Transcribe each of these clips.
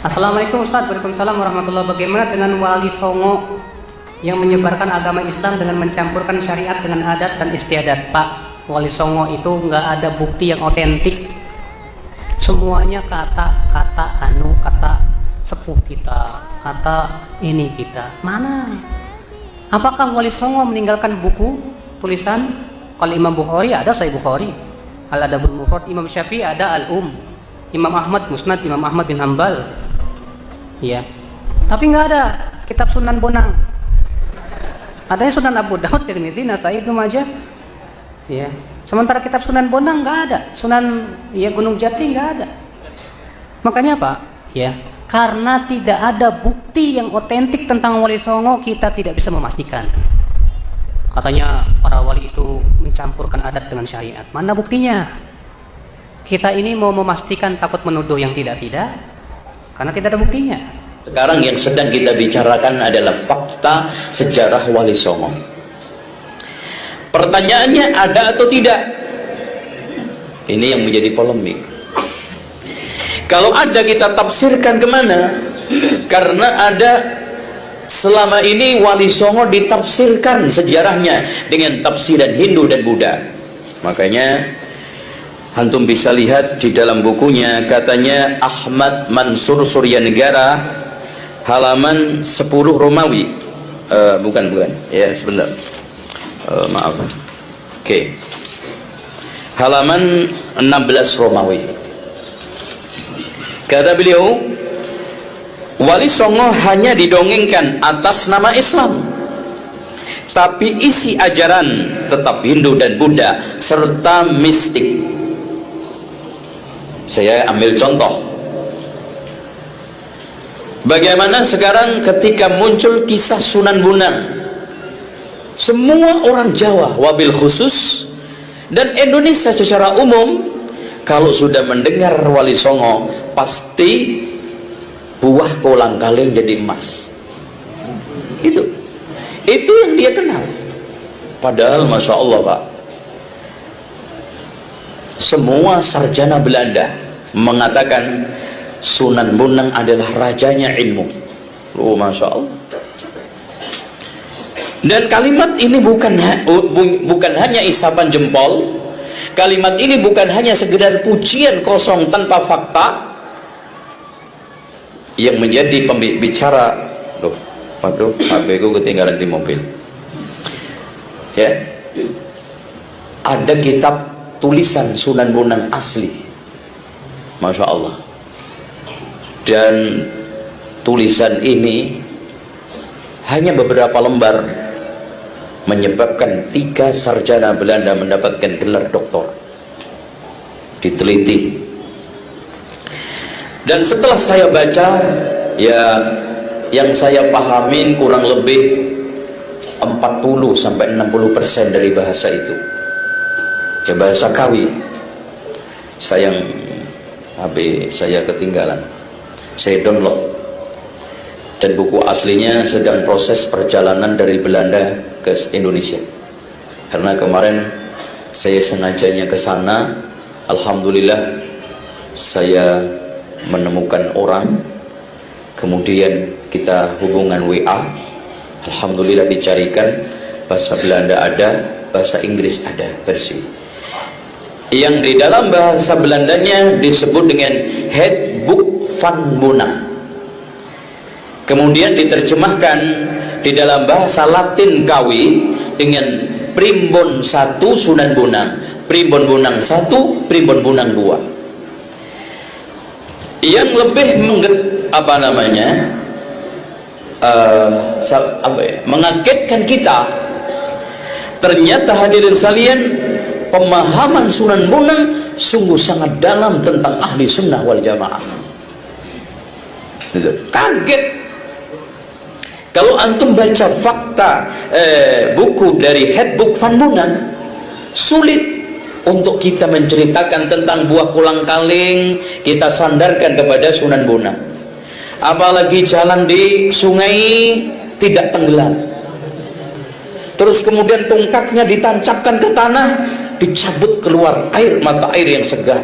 Assalamualaikum Ustaz, waalaikumsalam warahmatullahi wabarakatuh. Bagaimana dengan wali songo yang menyebarkan agama Islam dengan mencampurkan syariat dengan adat dan istiadat? Pak, wali songo itu nggak ada bukti yang otentik. Semuanya kata sepuh kita, kata ini kita. Mana? Apakah wali songo meninggalkan buku tulisan? Kalau Imam Bukhari ada Sahih Bukhari, Al-Adabul Mufrad. Imam Syafi'i ada Al-Um, Imam Ahmad Musnad Imam Ahmad bin Hambal. Ya, tapi nggak ada kitab Sunan Bonang. Adanya Sunan Abu Daud, Tirmidzi, Nasai, Ibnu Majah. Ya, sementara kitab Sunan Bonang nggak ada, Sunan Gunung Jati nggak ada. Makanya Pak, ya, karena tidak ada bukti yang otentik tentang wali songo, kita tidak bisa memastikan. Katanya para wali itu mencampurkan adat dengan syariat. Mana buktinya? Kita ini mau memastikan, takut menuduh yang tidak-tidak, karena tidak ada buktinya. Sekarang yang sedang kita bicarakan adalah fakta sejarah Wali Songo. Pertanyaannya, ada atau tidak? Ini yang menjadi polemik. Kalau ada, kita tafsirkan kemana? Karena ada, selama ini Wali Songo ditafsirkan sejarahnya dengan tafsiran Hindu dan Buddha. Makanya antum bisa lihat di dalam bukunya, katanya Ahmad Mansur Suryanegara, halaman 10 Romawi. Bukan ya, sebentar, maaf. Oke. Halaman 16 Romawi. Kata beliau, Wali Songo hanya didongengkan atas nama Islam, tapi isi ajaran tetap Hindu dan Buddha serta mistik. Saya ambil contoh. Bagaimana sekarang ketika muncul kisah Sunan Bonang, semua orang Jawa wabil khusus dan Indonesia secara umum, kalau sudah mendengar Wali Songo, pasti buah kolang-kaling jadi emas. Itu yang dia kenal. Padahal Masya Allah Pak, semua sarjana Belanda mengatakan Sunan Bonang adalah rajanya ilmu. Oh, Masya Allah. Dan kalimat ini bukan hanya isapan jempol. Kalimat ini bukan hanya sekedar pujian kosong tanpa fakta. Yang menjadi pembicara, waduh, HP ku ketinggalan di mobil. Ya, ada kitab tulisan Sunan Bonang asli, Masya Allah. Dan tulisan ini hanya beberapa lembar menyebabkan 3 sarjana Belanda mendapatkan gelar doktor. Diteliti. Dan setelah saya baca, ya, yang saya pahamin kurang lebih 40-60% dari bahasa itu, ya, bahasa Kawi. Sayang HP saya ketinggalan, saya download, dan buku aslinya sedang proses perjalanan dari Belanda ke Indonesia. Karena kemarin saya sengajanya ke sana, alhamdulillah saya menemukan orang, kemudian kita hubungan WA, alhamdulillah dicarikan, bahasa Belanda ada, bahasa Inggris ada versi. Yang di dalam bahasa Belandanya disebut dengan Handboek van Bonang. Kemudian diterjemahkan di dalam bahasa Latin Kawi dengan Primbon 1 Sunan Bonang, Primbon Bonang 1, Primbon Bonang 2. Yang lebih mengagetkan kita, ternyata hadirin sekalian, pemahaman Sunan Bonang sungguh sangat dalam tentang ahli sunnah wal jamaah. Kaget kalau antum baca fakta buku dari Handboek van Bonang. Sulit untuk kita menceritakan tentang buah kolang-kaling, kita sandarkan kepada Sunan Bonang. Apalagi jalan di sungai tidak tenggelam, terus kemudian tongkatnya ditancapkan ke tanah, dicabut keluar air, mata air yang segar.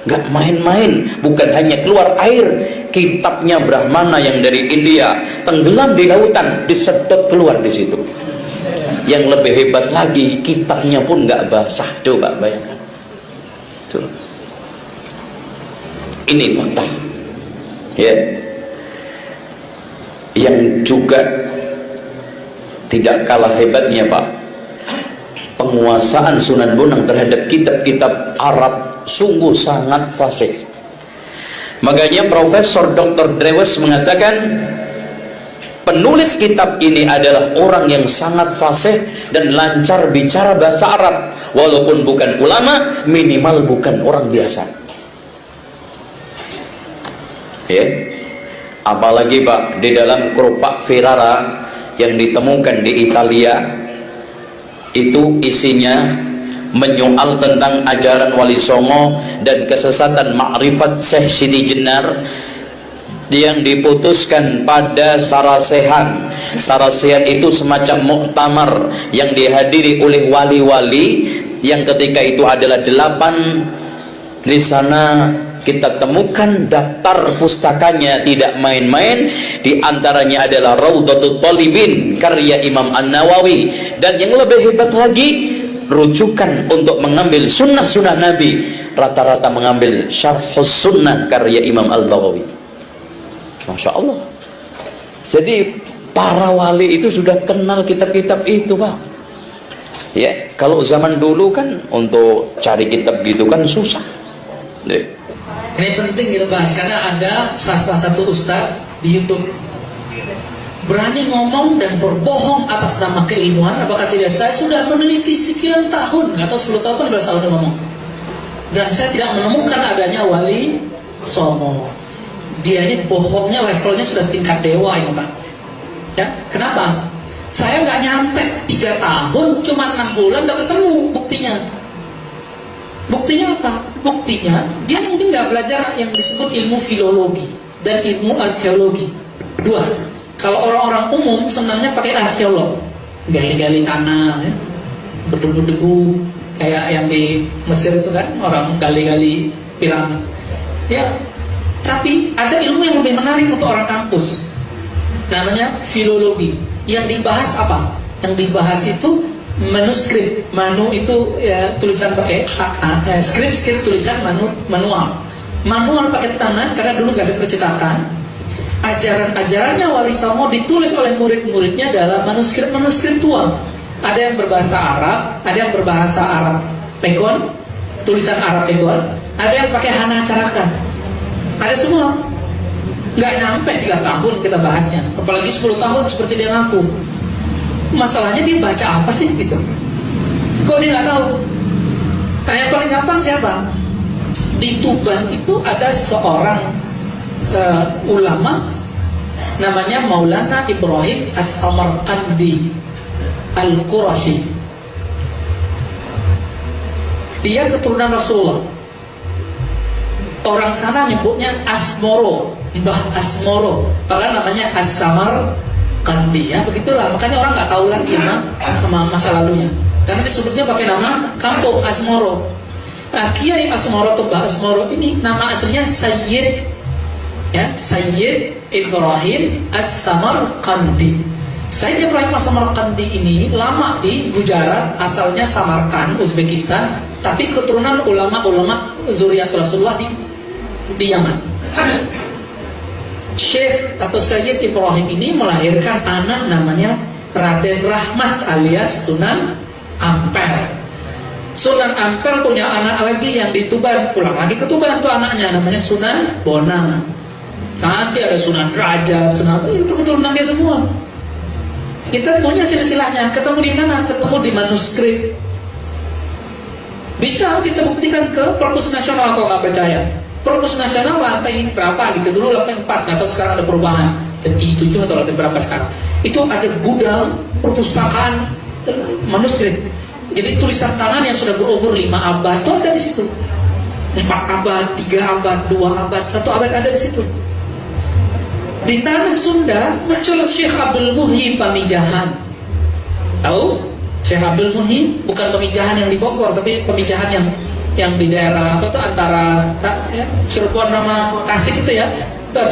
Gak main-main, bukan hanya keluar air, kitabnya Brahmana yang dari India tenggelam di lautan, disedot keluar di situ. Yang lebih hebat lagi, kitabnya pun gak basah. Coba bayangkan. Tuh. Ini fakta. Ya. Yang juga tidak kalah hebatnya, Pak, penguasaan Sunan Bonang terhadap kitab-kitab Arab sungguh sangat fasih. Makanya Profesor Dr. Drewes mengatakan penulis kitab ini adalah orang yang sangat fasih dan lancar bicara bahasa Arab, walaupun bukan ulama, minimal bukan orang biasa. Ya. Apalagi Pak, di dalam kerupak Ferrara yang ditemukan di Italia, itu isinya menyoal tentang ajaran Wali Songo dan kesesatan Ma'rifat Syekh Siti Jenar yang diputuskan pada Sarasehan. Sarasehan itu semacam muktamar yang dihadiri oleh wali-wali yang ketika itu adalah 8. Di sana kita temukan daftar pustakanya tidak main-main, di antaranya adalah Raudhatul Thalibin karya Imam An-Nawawi, dan yang lebih hebat lagi, rujukan untuk mengambil sunnah-sunnah Nabi rata-rata mengambil Syarhus Sunnah karya Imam Al-Baghawi. Masya Allah. Jadi para wali itu sudah kenal kitab-kitab itu, Pak. Ya, kalau zaman dulu kan untuk cari kitab gitu kan susah. Ini penting kita bahas karena ada salah satu ustadz di YouTube berani ngomong dan berbohong atas nama keilmuan. Apakah tidak? Saya sudah meneliti sekian tahun, atau 10 tahun, 15 tahun ngomong, dan saya tidak menemukan adanya Wali Songo. Dia ini bohongnya levelnya sudah tingkat dewa ini, Pak. Ya, kenapa? Saya nggak nyampe 3 tahun, cuma 6 bulan udah ketemu buktinya. Buktinya apa? Buktinya dia mungkin nggak belajar yang disebut ilmu filologi dan ilmu arkeologi. 2. Kalau orang-orang umum senangnya pakai arkeolog, gali-gali tanah, ya, berdebu-debu kayak yang di Mesir itu kan, orang gali-gali piramid. Ya, tapi ada ilmu yang lebih menarik untuk orang kampus, namanya filologi. Yang dibahas apa? Yang dibahas itu manuskrip. Manu itu ya, tulisan pakai skrip tulisan manual pakai tangan, karena dulu gak ada percetakan. Ajaran-ajarannya Wali Songo ditulis oleh murid-muridnya dalam manuskrip tua. Ada yang berbahasa Arab, ada yang berbahasa Arab Pegon, tulisan Arab Pegon, ada yang pakai Hana Caraka, ada semua. Nggak nyampe 3 tahun kita bahasnya, apalagi 10 tahun seperti dia ngaku. Masalahnya dia baca apa sih gitu? Kok dia nggak tahu? Yang paling gampang siapa? Di Tuban itu ada seorang ulama namanya Maulana Ibrahim As-Samarqandi Al-Qurashi. Dia keturunan Rasulullah. Orang sana nyebutnya Asmoro, Mbah Asmoro, padahal namanya As-Samarqandi. Ya begitulah, makanya orang nggak tahu lagi sama masa lalunya, karena disebutnya pakai nama kampung Asmoro. Nah, Kiai Asmoro atau Mbah Asmoro ini nama aslinya Sayyid, ya, Sayyid Ibrahim As-Samarqandi. Sayyid Ibrahim As-Samarqandi ini lama di Gujarat, asalnya Samarkand, Uzbekistan, tapi keturunan ulama-ulama Zuriat Rasulullah di Yaman. Syekh atau Sayyid Ibrahim ini melahirkan anak namanya Raden Rahmat alias Sunan Ampel. Sunan Ampel punya anak lagi yang di Tuban, pulang lagi ke Tuban tuh anaknya, namanya Sunan Bonang. Nanti ada Sunan Raja, Sunan, itu keturunan dia semua. Kita punya silsilahnya, ketemu di mana? Ketemu di manuskrip. Bisa kita buktikan ke Perpus Nasional kalau nggak percaya. Perpus Nasional lantai berapa gitu, dulu lantai 4, nggak tahu sekarang ada perubahan, lantai 7 atau lantai berapa sekarang. Itu ada gudang perpustakaan manuskrip. Jadi tulisan tangan yang sudah berumur 5 abad itu ada di situ. 4 abad, 3 abad, 2 abad, 1 abad ada di situ. Di tanah Sunda muncul Syekh Abdul Muhyi Pamijahan. Tahu? Syekh Abdul Muhyi bukan Pamijahan yang di Bogor, tapi Pamijahan yang yang di daerah apa tuh antara ya, Cirebon sama Tasik itu ya, itu ada